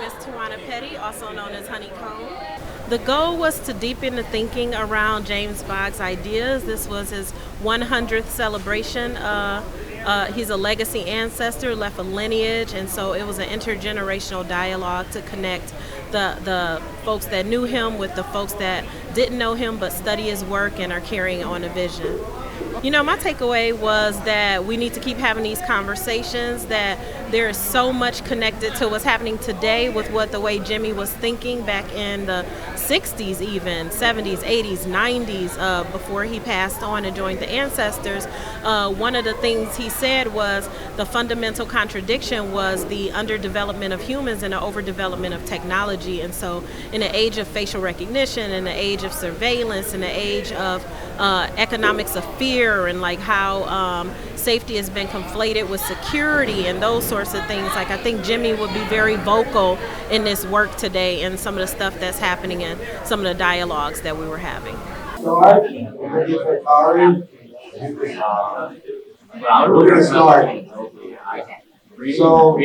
is Tawana Petty, also known as Honeycomb. The goal was to deepen the thinking around James Boggs' ideas. This was his 100th celebration. He's a legacy ancestor, left a lineage, and so it was an intergenerational dialogue to connect the folks that knew him with the folks that didn't know him but study his work and are carrying on a vision. You know, my takeaway was that we need to keep having these conversations, that there is so much connected to what's happening today with what the way Jimmy was thinking back in the 60s, even 70s, 80s, 90s, before he passed on and joined the ancestors. One of the things he said was the fundamental contradiction was the underdevelopment of humans and the overdevelopment of technology. And so in the age of facial recognition, in the age of surveillance, in the age of economics of fear, and like how safety has been conflated with security and those sorts of things. Like, I think Jimmy would be very vocal in this work today and some of the stuff that's happening and some of the dialogues that we were having. We're going to start. So,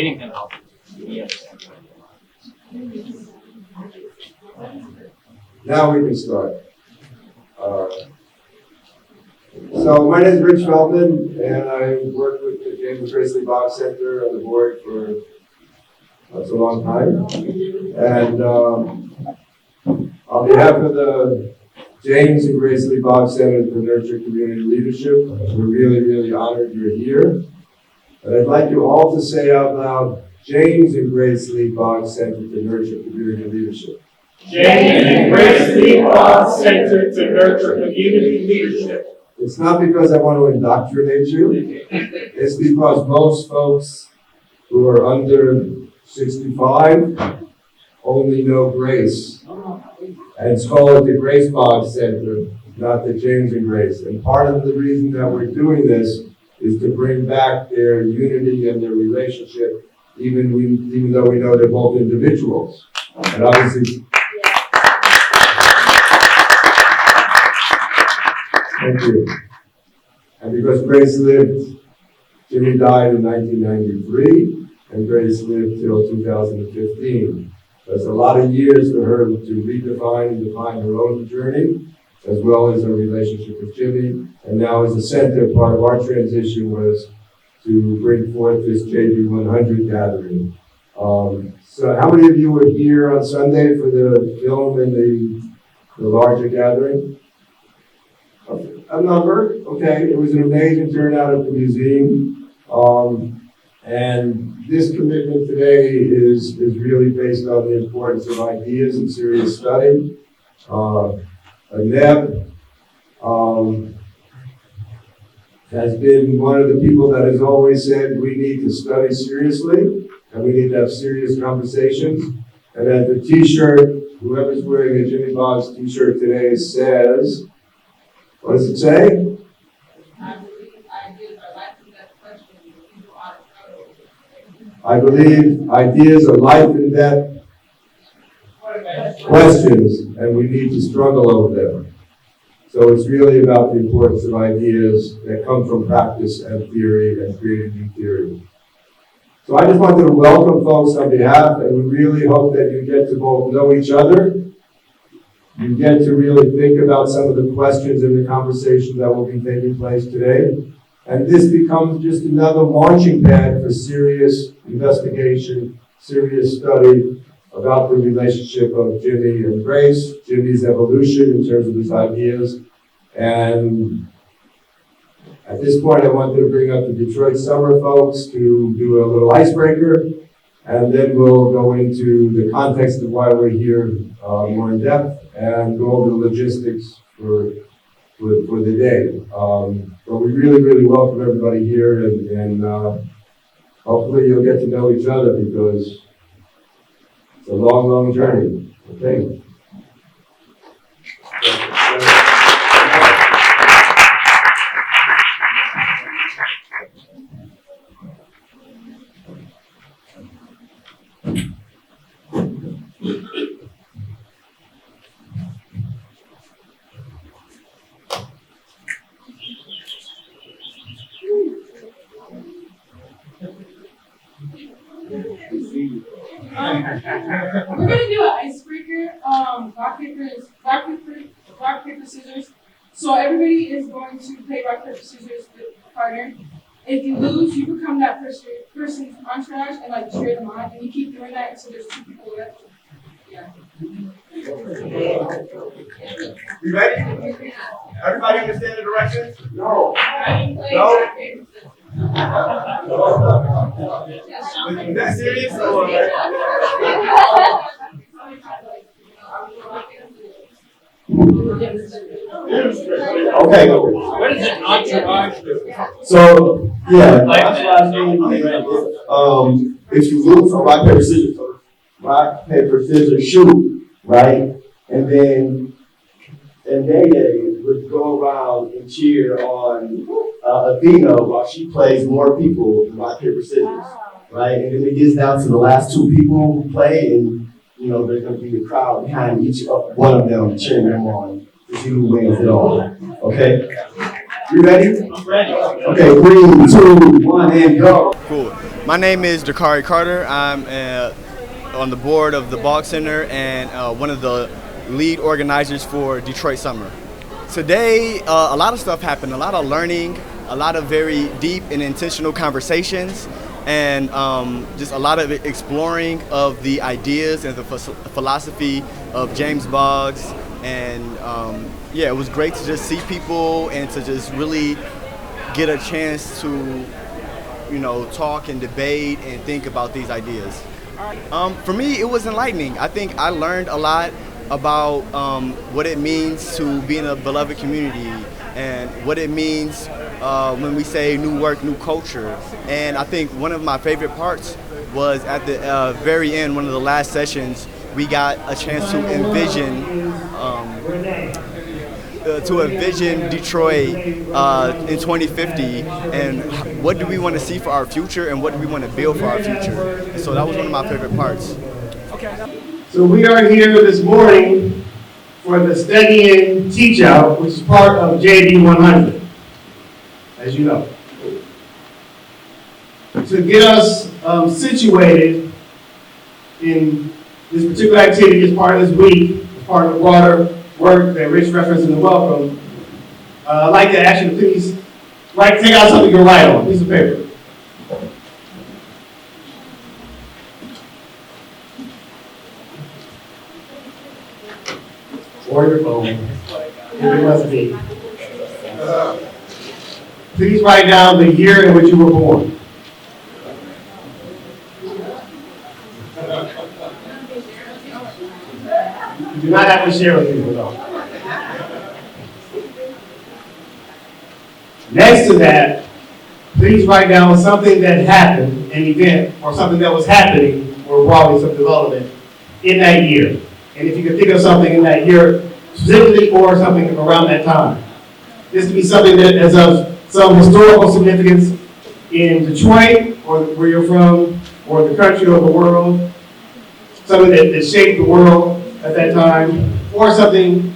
now we can start. So my name is Rich Feldman, and I work with the James Boggs Center on the board for that's a long time. And on behalf of the James and Grace Lee Boggs Center to Nurture Community Leadership, we're really, really honored you're here. And I'd like you all to say out loud, James and Grace Lee Boggs Center to Nurture Community Leadership. James and Grace Lee Boggs Center to Nurture Community Leadership. It's not because I want to indoctrinate you. It's because most folks who are under 65 only know Grace. And it's called the Grace Boggs Center, not the James and Grace. And part of the reason that we're doing this is to bring back their unity and their relationship, even though we know they're both individuals. And obviously, thank you. And because Grace lived, Jimmy died in 1993, and Grace lived till 2015. That's a lot of years for her to redefine and define her own journey, as well as her relationship with Jimmy. And now as a center, part of our transition was to bring forth this JB100 gathering. So how many of you were here on Sunday for the film and the larger gathering? A number, okay. It was an amazing turnout at the museum. And this commitment today is really based on the importance of ideas and serious study. Neb has been one of the people that has always said we need to study seriously and we need to have serious conversations. And at the t-shirt, whoever's wearing a Jimmy Boggs t-shirt today says, what does it say? I believe ideas are life and death questions, and we need to struggle over them. So it's really about the importance of ideas that come from practice and theory and creating new theory. So I just wanted to welcome folks on behalf, and we really hope that you get to both know each other. You get to really think about some of the questions in the conversation that will be taking place today. And this becomes just another launching pad for serious investigation, serious study about the relationship of Jimmy and Grace, Jimmy's evolution in terms of his ideas. And at this point, I wanted to bring up the Detroit Summer folks to do a little icebreaker. And then we'll go into the context of why we're here more in depth and go over the logistics for the day. But we really, really welcome everybody here, and hopefully you'll get to know each other because it's a long, long journey. Okay. We're gonna do an icebreaker. Rock, paper, scissors. So everybody is going to play rock, paper, scissors with a partner. If you lose, you become that person's entourage and like cheer them on, and you keep doing that until there's 2 people left. Yeah. You ready? Everybody understand the directions? No. No? Is that serious? Or? Okay. What is an entourage? So, yeah, if you lose on rock, paper, scissors, shoot, right? And then Day would go around and cheer on Athena while she plays more people in rock, paper, scissors, right? And then it gets down to the last 2 people who play, and there's going to be a crowd behind each one of them cheering them on to see who wins it all. Okay? You ready? I'm ready. Okay, 3, 2, 1, and go. Cool. My name is Dakari Carter. I'm on the board of the Boggs Center and one of the lead organizers for Detroit Summer. Today, a lot of stuff happened, a lot of learning, a lot of very deep and intentional conversations, and just a lot of exploring of the ideas and the philosophy of James Boggs. And yeah, it was great to just see people and to just really get a chance to, talk and debate and think about these ideas. For me, it was enlightening. I think I learned a lot about what it means to be in a beloved community and what it means when we say new work, new culture. And I think one of my favorite parts was at the very end, one of the last sessions, we got a chance to envision Detroit in 2050, and what do we want to see for our future, and what do we want to build for our future. And so that was one of my favorite parts. So we are here this morning for the Study and Teach Out, which is part of JB100, as you know. To get us situated in this particular activity as part of this week, as part of the broader work that Rich referenced in the welcome, I'd like to ask you to please take out something you can write on, a piece of paper. Or your phone, if it must be. Please write down the year in which you were born. You do not have to share with people, though. Next to that, please write down something that happened, an event, or something that was happening, or broadly some development, in that year. And if you can think of something in that year, specifically, or something around that time. This could be something that is of some historical significance in Detroit, or where you're from, or the country or the world. Something that shaped the world at that time, or something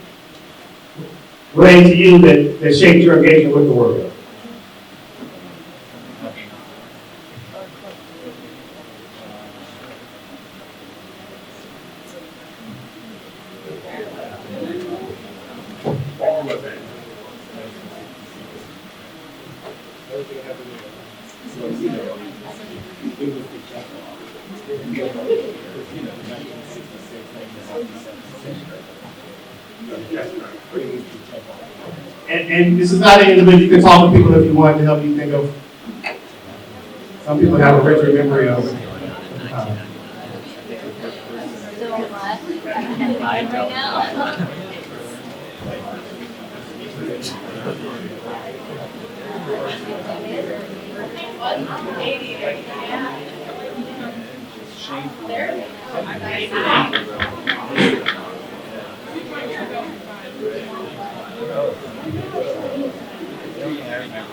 related to you that shaped your engagement with the world. And this is not an individual. You can talk to people if you want to help you think of. Some people have a richer memory of.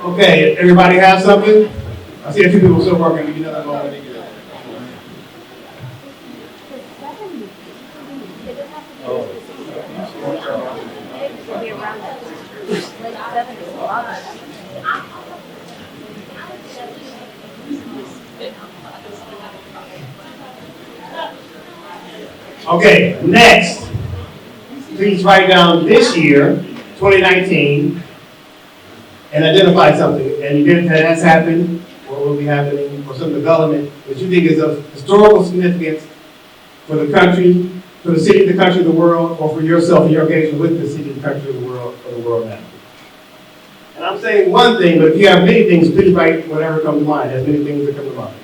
Okay, everybody have something? I see a few people still working. Give me another moment. Okay, next, please write down this year, 2019, and identify something. An event that has happened, or will be happening, or some development that you think is of historical significance for the country, for the city, the country, the world, or for yourself and your engagement with the city, the country, the world, or the world now. And I'm saying one thing, but if you have many things, please write whatever comes to mind, as many things that come to mind.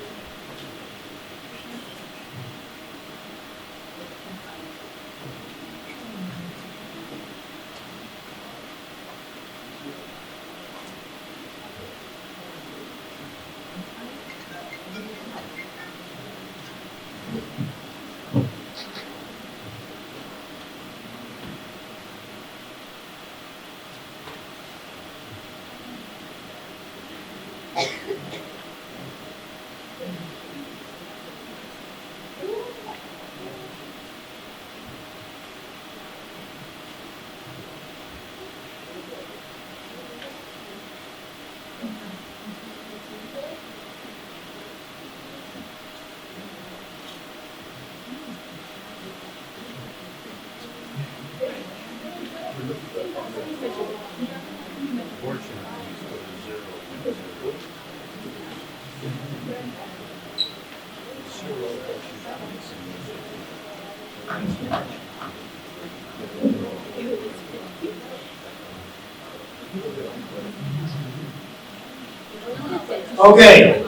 Okay,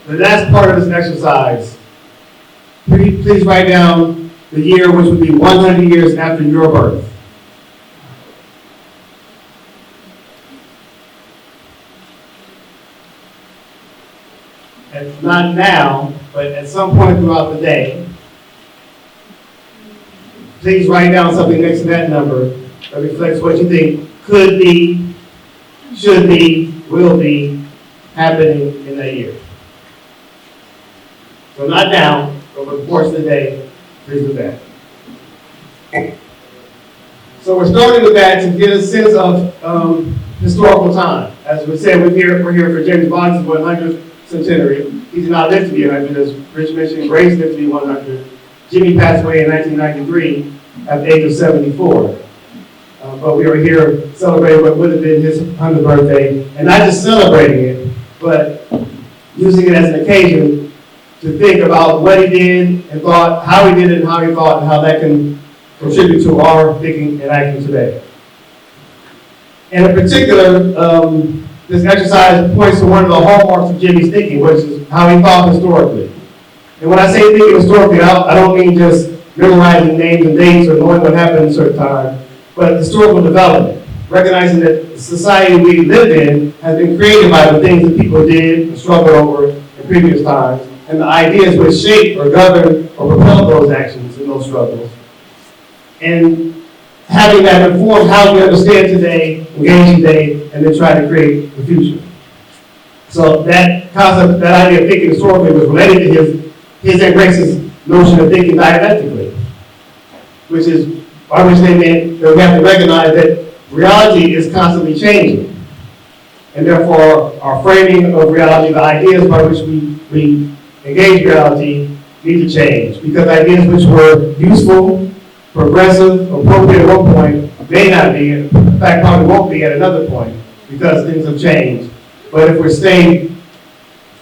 the last part of this exercise, please write down the year which would be 100 years after your birth. And not now, but at some point throughout the day, please write down something next to that number that reflects what you think could be, should be, will be happening in that year. So not now, but over the course of the day, please do that. So we're starting with that to get a sense of historical time. As we said, we're here for Jimmy Boggs' 100th centenary. He's not lived to be 100, as Rich mentioned. Grace lived to be 100. Jimmy passed away in 1993 at the age of 74. But we were here celebrating what would have been his 100th birthday, and not just celebrating it, but using it as an occasion to think about what he did and thought, how he did it and how he thought, and how that can contribute to our thinking and acting today. And in particular, this exercise points to one of the hallmarks of Jimmy's thinking, which is how he thought historically. And when I say thinking historically, I don't mean just memorizing names and dates or knowing what happened in a certain time, but historical development, recognizing that the society we live in has been created by the things that people did and struggled over in previous times, and the ideas which shape or govern or propel those actions and those struggles. And having that inform how we understand today, engage today, and then try to create the future. So that concept, that idea of thinking historically was related to his and Grace's notion of thinking dialectically, which is by which they meant that we have to recognize that reality is constantly changing. And therefore, our framing of reality, the ideas by which we engage reality, need to change. Because ideas which were useful, progressive, appropriate at one point, may not be, in fact, probably won't be at another point, because things have changed. But if we're staying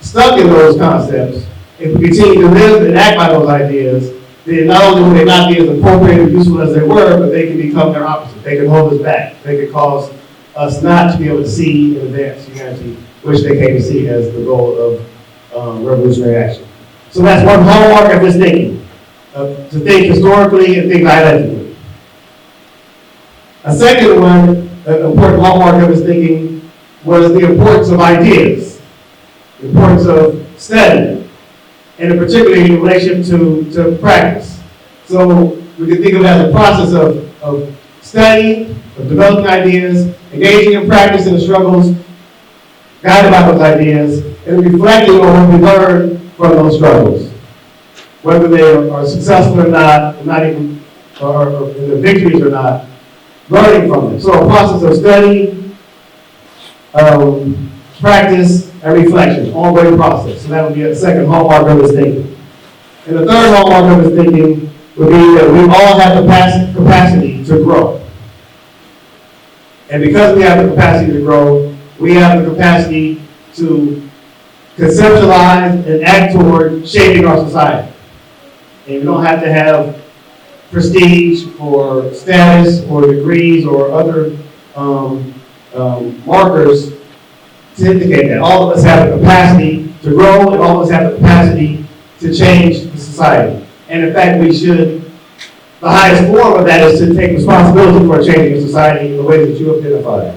stuck in those concepts, if we continue to live and act by those ideas, then not only will they not be as appropriate or useful as they were, but they can become their opposite. They can hold us back. They can cause us not to be able to see and advance humanity, which they came to see as the goal of revolutionary action. So that's one hallmark of this thinking, to think historically and think dialectically. A second one, an important hallmark of his thinking, was the importance of ideas, the importance of study, and in particular in relation to practice. So we can think of it as a process of studying, of developing ideas, engaging in practice in the struggles, guided by those ideas, and reflecting on what we learn from those struggles. Whether they are successful or not even, or in the victories or not, learning from them. So a process of study, practice, and reflection, ongoing process. So that would be a second hallmark of his thinking. And the third hallmark of his thinking would be that we all have the capacity to grow. And because we have the capacity to grow, we have the capacity to conceptualize and act toward shaping our society. And we don't have to have prestige or status or degrees or other markers to indicate that. All of us have the capacity to grow, and all of us have the capacity to change the society. And in fact, we should, the highest form of that is to take responsibility for changing society in the ways that you identified.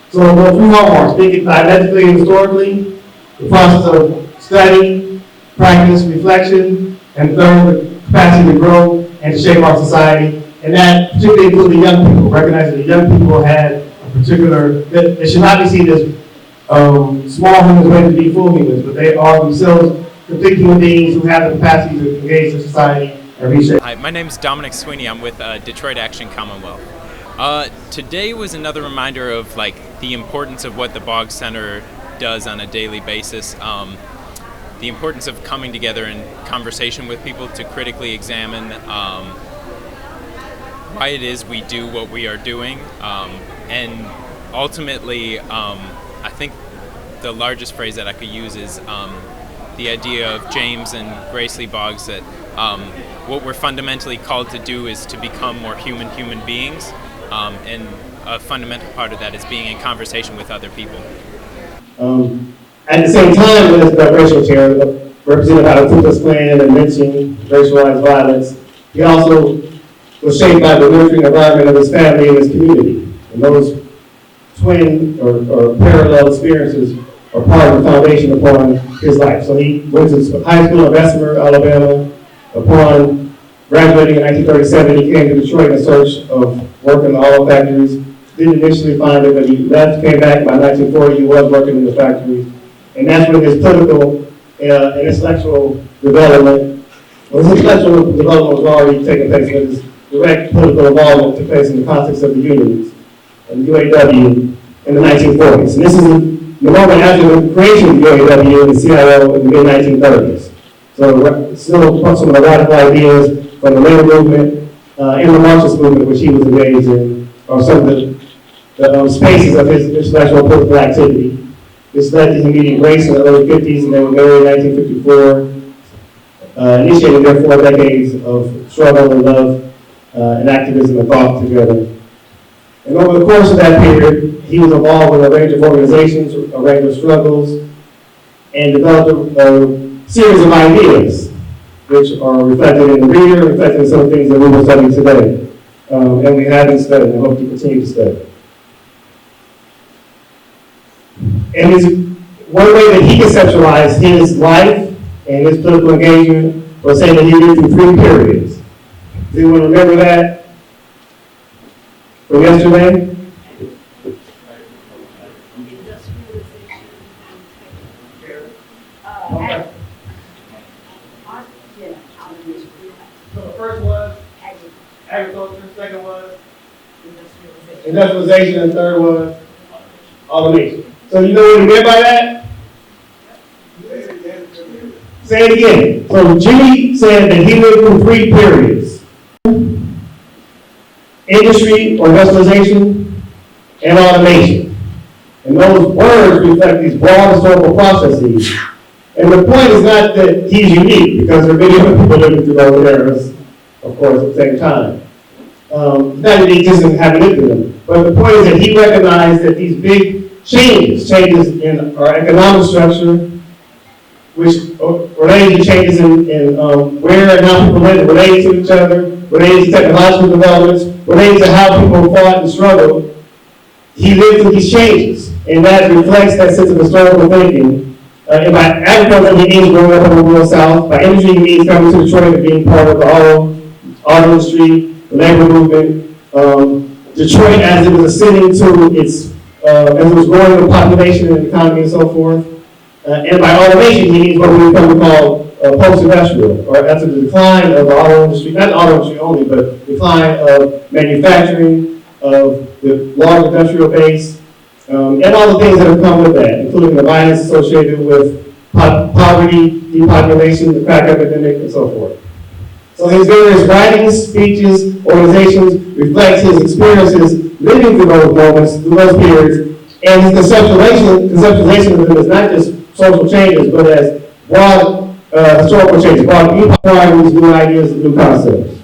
So we'll go through hallmarks, thinking dialectically and historically, the process of study, practice, reflection, and third, the capacity to grow and to shape our society. And that particularly includes the young people, recognizing that young people had a particular, that they should not be seen as small humans waiting to be full humans, but they are themselves complete human beings who have the capacity to engage in society and reshape. Hi, my name is Dominic Sweeney. I'm with Detroit Action Commonwealth. Today was another reminder of the importance of what the Boggs Center does on a daily basis. The importance of coming together in conversation with people to critically examine why it is we do what we are doing, and ultimately, I think the largest phrase that I could use is the idea of James and Grace Lee Boggs, that what we're fundamentally called to do is to become more human beings, and a fundamental part of that is being in conversation with other people. At the same time, as the racial chair, represented by the Ku Klux Klan and lynching, racialized violence, he also was shaped by the nurturing environment of his family and his community. And those twin or parallel experiences are part of the foundation upon his life. So he went to high school in Bessemer, Alabama. Upon graduating in 1937, he came to Detroit in search of work in the auto factories. Didn't initially find it, but he left, came back. By 1940, he was working in the factories. And that's when his political and intellectual development, his intellectual development was already taking place, but his direct political involvement took place in the context of the unions and UAW in the 1940s. And this is the moment after the creation of the UAW and the CIO in the mid-1930s. So still some of the radical ideas from the labor movement and the Marxist movement, which he was engaged in, are some of the spaces of his intellectual political activity. This led to him meeting Grace in the early 50s, and they were married in 1954, initiating their 4 decades of struggle and love and activism and thought together. And over the course of that period, he was involved with a range of organizations, a range of struggles, and developed a series of ideas, which are reflected in the reader, reflected in some of the things that we will study today. And we have been studying and hope to continue to study. And one way that he conceptualized his life and his political engagement was saying that he lived through 3 periods. Does anyone remember that from yesterday? So the first was agriculture, second was industrialization, and third was automation. So you know what he meant by that? Say it again. So Jimmy said that he lived through 3 periods: industry or industrialization and automation. And those words reflect these broad historical processes. And the point is not that he's unique, because there are many other people living through those eras, of course, at the same time. Not that he just haven't lived through them. But the point is that he recognized that these big changes in our economic structure, which related to changes in where and how people live, related to each other, related to technological developments, related to how people fought and struggled. He lived through these changes, and that reflects that sense of historical thinking. And by agriculture, he means growing up in the rural South. By industry, he means coming to Detroit and being part of the auto industry, the labor movement. Detroit, as it was ascending to its, as it was growing the population and the economy and so forth. And by automation, he means what we come to call post-industrial, or after the decline of the auto industry, not the auto industry only, but decline of manufacturing, of the large industrial base, and all the things that have come with that, including the violence associated with poverty, depopulation, the crack epidemic, and so forth. So So his various writings, speeches, organizations reflect his experiences living through those moments, through those periods, and his conceptualization of them is not just social changes, but as broad historical changes, broad new priorities, new ideas, and new concepts.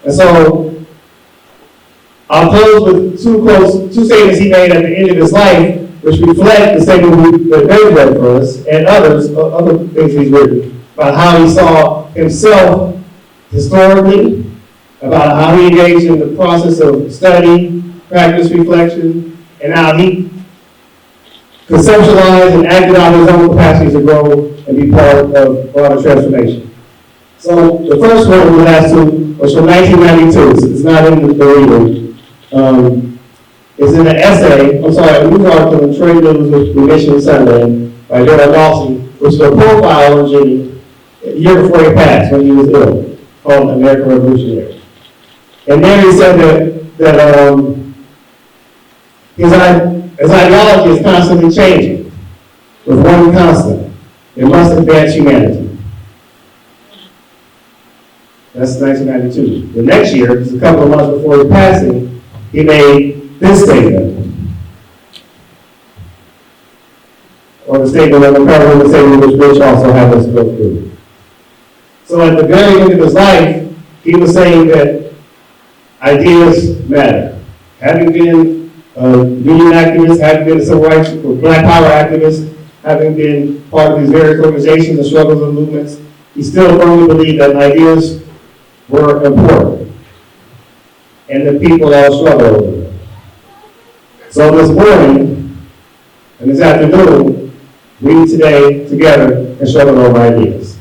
And so I'll close with two statements he made at the end of his life, which reflect the statement that they read for us, and other things he's written, about how he saw himself historically, about how he engaged in the process of study, practice, reflection, and how he conceptualized and acted out his own capacity to grow and be part of broader transformation. So the first one, the last two, was from 1992. So it's not in the reading. It's in an essay, a news article in Trade News with Mission Sunday by Daryl Dawson, which is a profile of Jimmy a year before he passed, when he was ill, called American Revolutionary. And there he said that his ideology is constantly changing, with one constant: it must advance humanity. That's 1992. The next year, just a couple of months before his passing, he made this statement, or the statement of the cover of the statement which Rich also had us go through. So at the very end of his life, he was saying that ideas matter. Having been a union activist, having been a civil rights or black power activist, having been part of these various organizations and struggles and movements, he still firmly believed that ideas were important, and the people all struggle over them. So this morning and this afternoon, we today together and struggle over ideas.